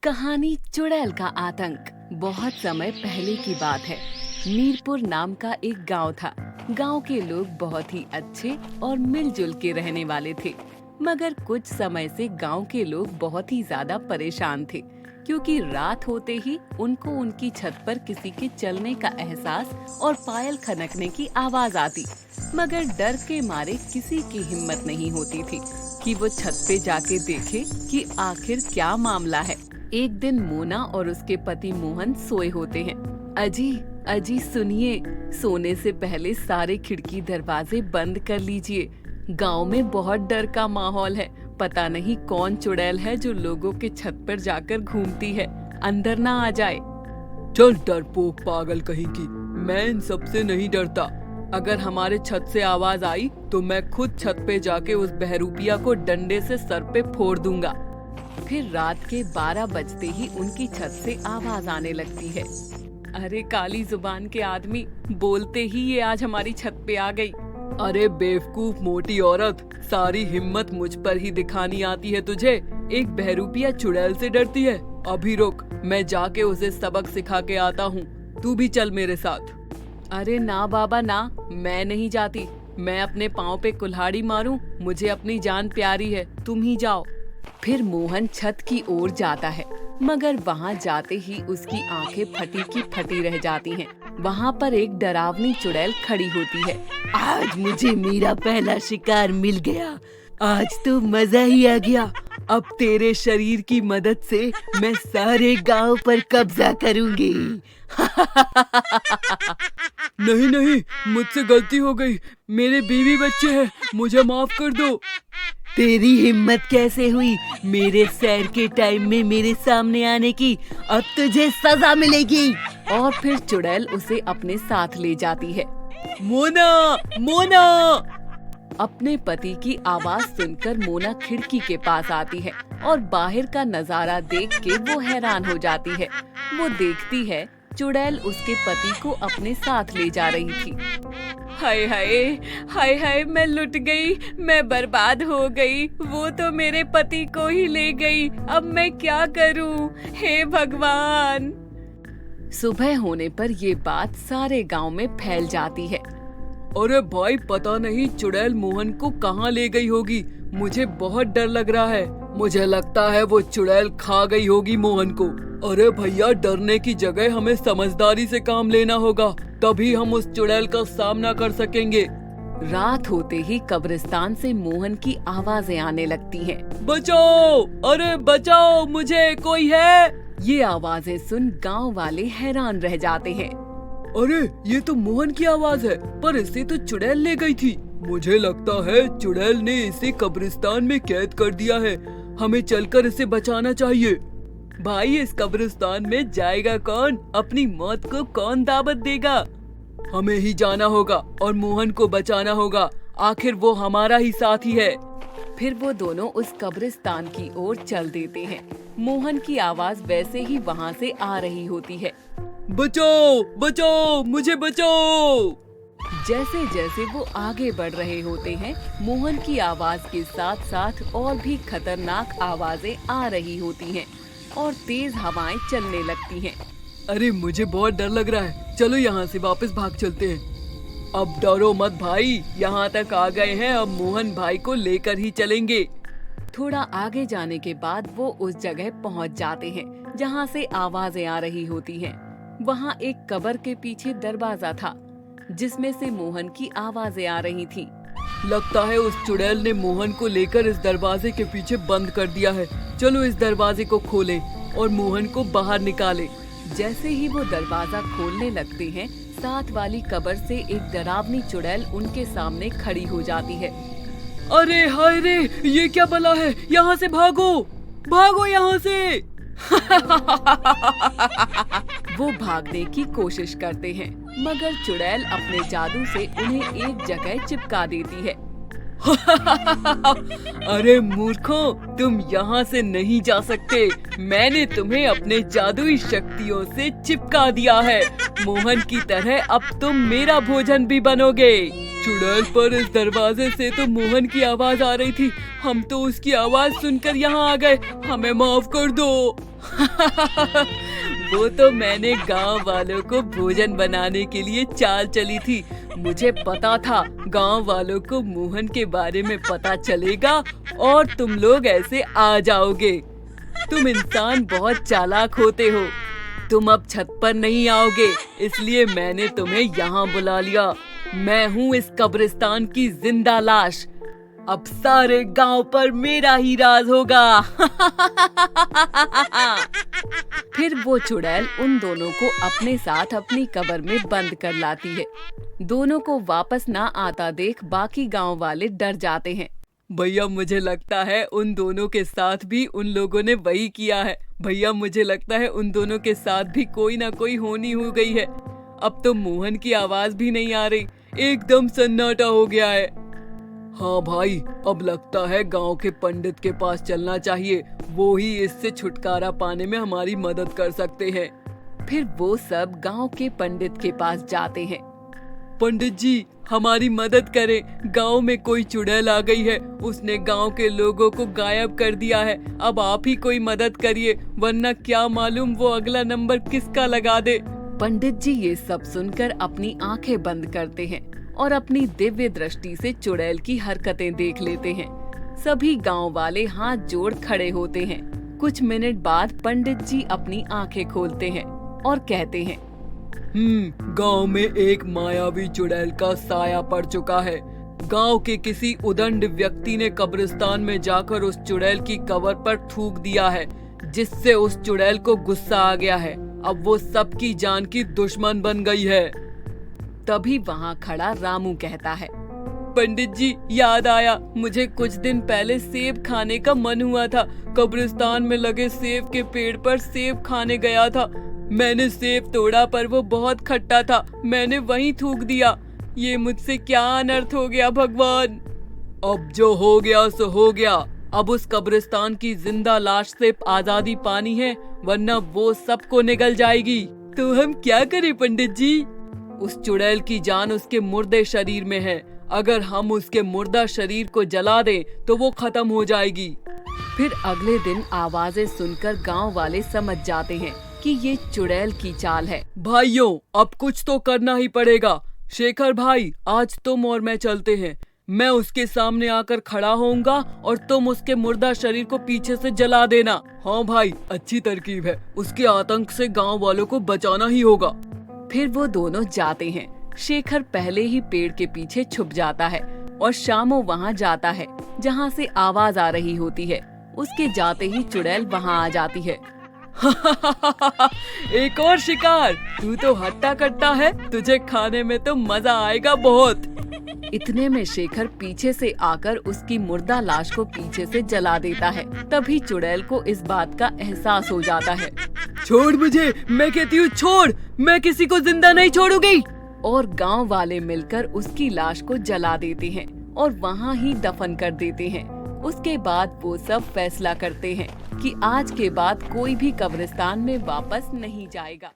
कहानी चुड़ैल का आतंक। बहुत समय पहले की बात है। मीरपुर नाम का एक गांव था। गांव के लोग बहुत ही अच्छे और मिलजुल के रहने वाले थे, मगर कुछ समय से गांव के लोग बहुत ही ज्यादा परेशान थे, क्योंकि रात होते ही उनको उनकी छत पर किसी के चलने का एहसास और पायल खनकने की आवाज आती, मगर डर के मारे किसी की हिम्मत नहीं होती थी कि वो छत पे जाके देखे कि आखिर क्या मामला है। एक दिन मोना और उसके पति मोहन सोए होते हैं। अजी अजी सुनिए, सोने से पहले सारे खिड़की दरवाजे बंद कर लीजिए। गांव में बहुत डर का माहौल है। पता नहीं कौन चुड़ैल है जो लोगों के छत पर जाकर घूमती है, अंदर ना आ जाए। चल डरपोक पागल कहीं की, मैं इन सब से नहीं डरता। अगर हमारे छत से आवाज आई तो मैं खुद छत पे जाके उस बहरूपिया को डंडे से सर पे फोड़ दूंगा। फिर रात के 12 बजते ही उनकी छत से आवाज आने लगती है। अरे काली जुबान के आदमी, बोलते ही ये आज हमारी छत पे आ गई। अरे बेवकूफ मोटी औरत, सारी हिम्मत मुझ पर ही दिखानी आती है तुझे। एक बहरूपिया चुड़ैल से डरती है। अभी रुक, मैं जाके उसे सबक सिखा के आता हूँ। तू भी चल मेरे साथ। अरे ना बाबा ना, मैं नहीं जाती। मैं अपने पाँव पे कुल्हाड़ी मारूं, मुझे अपनी जान प्यारी है, तुम ही जाओ। फिर मोहन छत की ओर जाता है, मगर वहाँ जाते ही उसकी आंखें फटी की फटी रह जाती हैं। वहाँ पर एक डरावनी चुड़ैल खड़ी होती है। आज मुझे मेरा पहला शिकार मिल गया। आज तो मजा ही आ गया। अब तेरे शरीर की मदद से मैं सारे गांव पर कब्जा करूंगी। नहीं नहीं, मुझसे गलती हो गई। मेरे बीवी बच्चे हैं, मुझे माफ कर दो। तेरी हिम्मत कैसे हुई मेरे सैर के टाइम में मेरे सामने आने की? अब तुझे सजा मिलेगी। और फिर चुड़ैल उसे अपने साथ ले जाती है। मोना मोना। अपने पति की आवाज सुनकर मोना खिड़की के पास आती है और बाहर का नजारा देख के वो हैरान हो जाती है। वो देखती है चुड़ैल उसके पति को अपने साथ ले जा रही थी। हाय हाय हाय हाय, मैं लुट गई, मैं बर्बाद हो गई। वो तो मेरे पति को ही ले गई। अब मैं क्या करूं? हे भगवान। सुबह होने पर ये बात सारे गांव में फैल जाती है। अरे भाई, पता नहीं चुड़ैल मोहन को कहाँ ले गई होगी। मुझे बहुत डर लग रहा है। मुझे लगता है वो चुड़ैल खा गई होगी मोहन को। अरे भैया, डरने की जगह हमें समझदारी से काम लेना होगा, तभी हम उस चुड़ैल का सामना कर सकेंगे। रात होते ही कब्रिस्तान से मोहन की आवाजें आने लगती हैं। बचाओ, अरे बचाओ, मुझे कोई है। ये आवाजें सुन गांव वाले हैरान रह जाते हैं। अरे ये तो मोहन की आवाज है, पर इसे तो चुड़ैल ले गई थी। मुझे लगता है चुड़ैल ने इसे कब्रिस्तान में कैद कर दिया है। हमें चलकर इसे बचाना चाहिए। भाई, इस कब्रिस्तान में जाएगा कौन? अपनी मौत को कौन दावत देगा? हमें ही जाना होगा और मोहन को बचाना होगा। आखिर वो हमारा ही साथी है। फिर वो दोनों उस कब्रिस्तान की ओर चल देते हैं। मोहन की आवाज वैसे ही वहाँ से आ रही होती है। बचाओ बचाओ, मुझे बचाओ। जैसे जैसे वो आगे बढ़ रहे होते हैं, मोहन की आवाज के साथ साथ और भी खतरनाक आवाजें आ रही होती हैं और तेज हवाएं चलने लगती हैं। अरे मुझे बहुत डर लग रहा है। चलो यहाँ से वापस भाग चलते हैं। अब डरो मत भाई, यहाँ तक आ गए हैं, अब मोहन भाई को लेकर ही चलेंगे। थोड़ा आगे जाने के बाद वो उस जगह पहुँच जाते हैं जहाँ से आवाजें आ रही होती हैं। वहाँ एक कब्र के पीछे दरवाजा था जिसमें से मोहन की आवाजें आ रही थी। लगता है उस चुड़ैल ने मोहन को लेकर इस दरवाजे के पीछे बंद कर दिया है। चलो इस दरवाजे को खोलें और मोहन को बाहर निकालें। जैसे ही वो दरवाजा खोलने लगते हैं, साथ वाली कब्र से एक डरावनी चुड़ैल उनके सामने खड़ी हो जाती है। अरे हाय रे, ये क्या बला है? यहाँ से भागो, भागो यहाँ से। वो भागने की कोशिश करते हैं, मगर चुड़ैल अपने जादू से उन्हें एक जगह चिपका देती है। अरे मूर्खों, तुम यहाँ से नहीं जा सकते। मैंने तुम्हें अपने जादुई शक्तियों से चिपका दिया है। मोहन की तरह अब तुम मेरा भोजन भी बनोगे। चुड़ैल, पर इस दरवाजे से तो मोहन की आवाज आ रही थी। हम तो उसकी आवाज सुनकर यहाँ आ गए। हमें माफ कर दो। वो तो मैंने गांव वालों को भोजन बनाने के लिए चाल चली थी। मुझे पता था गांव वालों को मोहन के बारे में पता चलेगा और तुम लोग ऐसे आ जाओगे। तुम इंसान बहुत चालाक होते हो। तुम अब छत पर नहीं आओगे, इसलिए मैंने तुम्हें यहाँ बुला लिया। मैं हूँ इस कब्रिस्तान की जिंदा लाश। अब सारे गांव पर मेरा ही राज होगा। फिर वो चुड़ैल उन दोनों को अपने साथ अपनी कब्र में बंद कर लाती है। दोनों को वापस ना आता देख बाकी गांव वाले डर जाते हैं। भैया मुझे लगता है उन दोनों के साथ भी उन लोगों ने वही किया है। भैया मुझे लगता है उन दोनों के साथ भी कोई ना कोई होनी हो गई है। अब तो मोहन की आवाज भी नहीं आ रही, एकदम सन्नाटा हो गया है। हाँ भाई, अब लगता है गांव के पंडित के पास चलना चाहिए। वो ही इससे छुटकारा पाने में हमारी मदद कर सकते हैं। फिर वो सब गांव के पंडित के पास जाते हैं। पंडित जी, हमारी मदद करें। गांव में कोई चुड़ैल आ गई है। उसने गांव के लोगों को गायब कर दिया है। अब आप ही कोई मदद करिए, वरना क्या मालूम वो अगला नंबर किसका लगा दे। पंडित जी ये सब सुनकर अपनी आंखें बंद करते हैं और अपनी दिव्य दृष्टि से चुड़ैल की हरकतें देख लेते हैं। सभी गांव वाले हाथ जोड़ खड़े होते हैं। कुछ मिनट बाद पंडित जी अपनी आंखें खोलते हैं और कहते हैं, गांव में एक मायावी चुड़ैल का साया पड़ चुका है। गांव के किसी उदंड व्यक्ति ने कब्रिस्तान में जाकर उस चुड़ैल की कब्र पर थूक दिया है, जिससे उस चुड़ैल को गुस्सा आ गया है। अब वो सबकी जान की दुश्मन बन गई है। तभी वहाँ खड़ा रामू कहता है, पंडित जी, याद आया, मुझे कुछ दिन पहले सेब खाने का मन हुआ था। कब्रिस्तान में लगे सेब के पेड़ पर सेब खाने गया था। मैंने सेब तोड़ा पर वो बहुत खट्टा था। मैंने वहीं थूक दिया। ये मुझसे क्या अनर्थ हो गया भगवान। अब जो हो गया सो हो गया। अब उस कब्रिस्तान की जिंदा लाश से आजादी पानी है, वरना वो सबको निगल जाएगी। तो हम क्या करें पंडित जी? उस चुड़ैल की जान उसके मुर्दे शरीर में है। अगर हम उसके मुर्दा शरीर को जला दें तो वो खत्म हो जाएगी। फिर अगले दिन आवाजें सुनकर गांव वाले समझ जाते हैं कि ये चुड़ैल की चाल है। भाइयों, अब कुछ तो करना ही पड़ेगा। शेखर भाई, आज तुम और मैं चलते हैं। मैं उसके सामने आकर खड़ा होऊंगा और तुम उसके मुर्दा शरीर को पीछे से जला देना। हाँ भाई, अच्छी तरकीब है। उसके आतंक से गांव वालों को बचाना ही होगा। फिर वो दोनों जाते हैं। शेखर पहले ही पेड़ के पीछे छुप जाता है और शामो वहाँ जाता है जहाँ से आवाज आ रही होती है। उसके जाते ही चुड़ैल वहाँ आ जाती है। एक और शिकार। तू तो हट्टा कट्टा है, तुझे खाने में तो मजा आएगा बहुत। इतने में शेखर पीछे से आकर उसकी मुर्दा लाश को पीछे से जला देता है। तभी चुड़ैल को इस बात का एहसास हो जाता है। छोड़ मुझे, मैं कहती हूँ छोड़, मैं किसी को जिंदा नहीं छोड़ूंगी। और गांव वाले मिलकर उसकी लाश को जला देते हैं और वहाँ ही दफन कर देते हैं। उसके बाद वो सब फैसला करते हैं कि आज के बाद कोई भी कब्रिस्तान में वापस नहीं जाएगा।